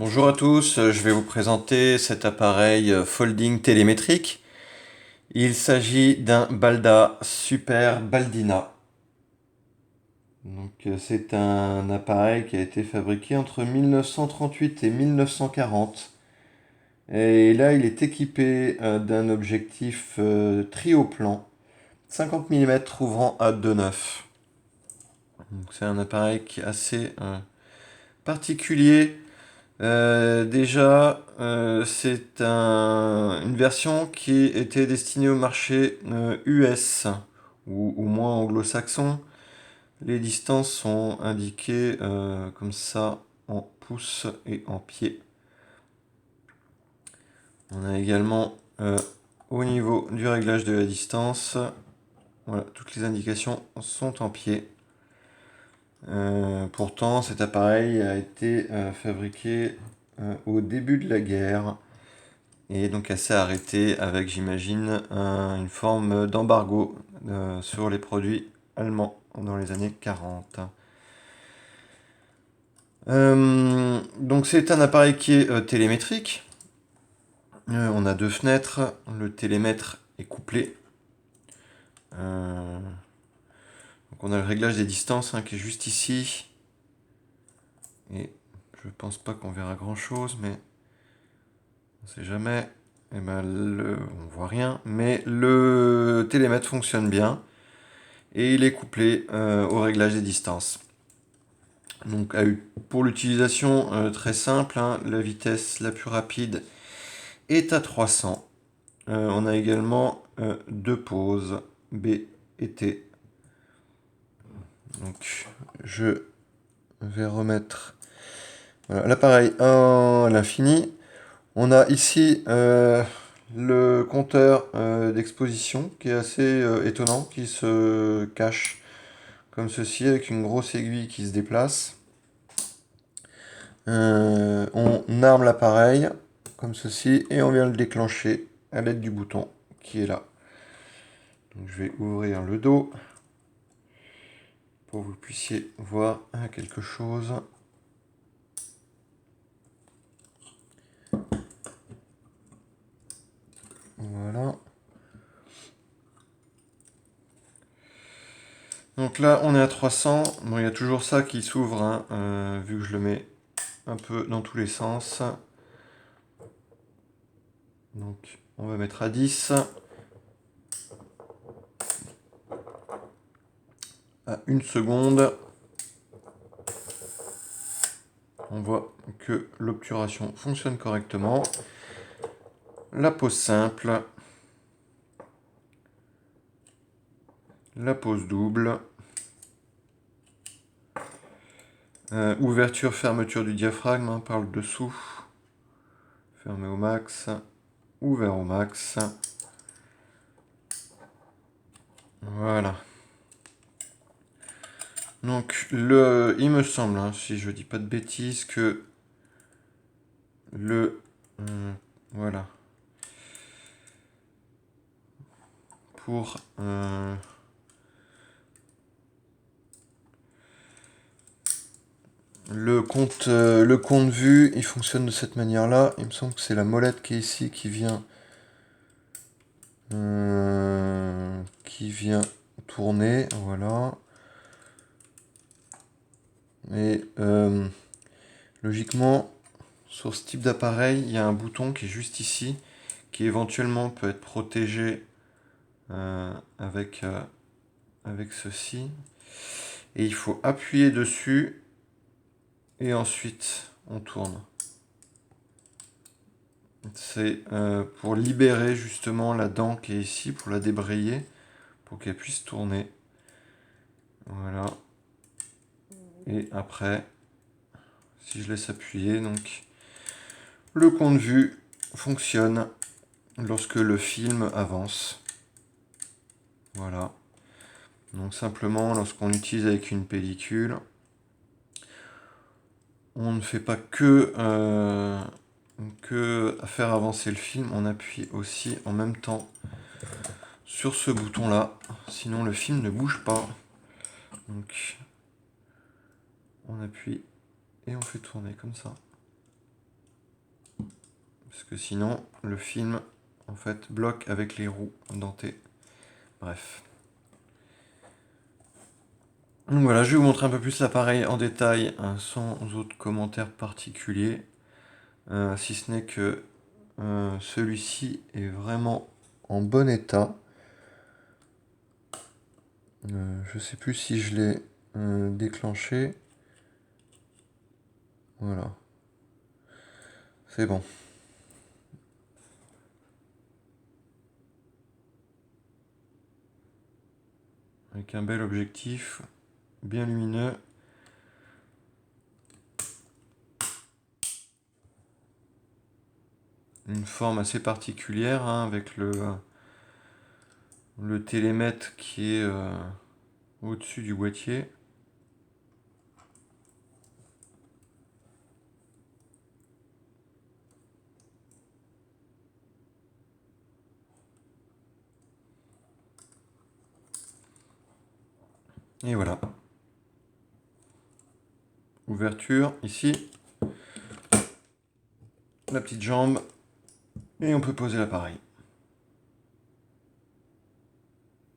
Bonjour à tous, je vais vous présenter cet appareil folding télémétrique. Il s'agit d'un Balda Super Baldina. C'est un appareil qui a été fabriqué entre 1938 et 1940. Et là, il est équipé d'un objectif trio-plan 50 mm ouvrant à 2,9. C'est un appareil qui est assez particulier. C'est une version qui était destinée au marché US ou moins anglo-saxon. Les distances sont indiquées comme ça en pouces et en pieds. On a également au niveau du réglage de la distance, voilà, toutes les indications sont en pieds. Pourtant, cet appareil a été fabriqué au début de la guerre. Et donc elle s'est arrêtée avec, j'imagine, une forme d'embargo sur les produits allemands dans les années 40. Donc c'est un appareil qui est télémétrique. On a deux fenêtres, le télémètre est couplé. Donc on a le réglage des distances qui est juste ici. Et je pense pas qu'on verra grand chose, mais on sait jamais. Et ben on voit rien, mais le télémètre fonctionne bien. Et il est couplé au réglage des distances. Donc pour l'utilisation très simple, la vitesse la plus rapide est à 300. On a également deux pauses B et T. Donc je vais remettre l'appareil à l'infini. On a ici le compteur d'exposition qui est assez étonnant, qui se cache comme ceci avec une grosse aiguille qui se déplace. On arme l'appareil comme ceci et on vient le déclencher à l'aide du bouton qui est là. Donc, je vais ouvrir le dos pour que vous puissiez voir quelque chose. Voilà. Donc là, on est à 300. Bon, il y a toujours ça qui s'ouvre, vu que je le mets un peu dans tous les sens. Donc, on va mettre à 10. À 1 seconde. On voit que l'obturation fonctionne correctement. La pose simple. La pose double. Ouverture, fermeture du diaphragme par le dessous. Fermé au max. Ouvert au max. Voilà. Donc, il me semble, si je dis pas de bêtises, que voilà. Pour le compte vue, il fonctionne de cette manière-là. Il me semble que c'est la molette qui est ici qui vient tourner, voilà. Et logiquement, sur ce type d'appareil, il y a un bouton qui est juste ici, qui éventuellement peut être protégé avec ceci. Et il faut appuyer dessus et ensuite on tourne. C'est pour libérer justement la dent qui est ici, pour la débrayer, pour qu'elle puisse tourner. Voilà. Et après, si je laisse appuyer, donc le compte vue fonctionne lorsque le film avance. Voilà. Donc simplement, lorsqu'on utilise avec une pellicule, on ne fait pas que faire avancer le film, on appuie aussi en même temps sur ce bouton là, sinon le film ne bouge pas. Donc on appuie et on fait tourner comme ça. Parce que sinon, le film, en fait, bloque avec les roues dentées. Bref. Donc voilà, je vais vous montrer un peu plus l'appareil en détail, hein, sans autres commentaires particuliers. Si ce n'est que celui-ci est vraiment en bon état. Je sais plus si je l'ai déclenché. Voilà. C'est bon. Avec un bel objectif, bien lumineux. Une forme assez particulière, hein, avec le télémètre qui est au-dessus du boîtier. Et voilà. Ouverture ici. La petite jambe. Et on peut poser l'appareil.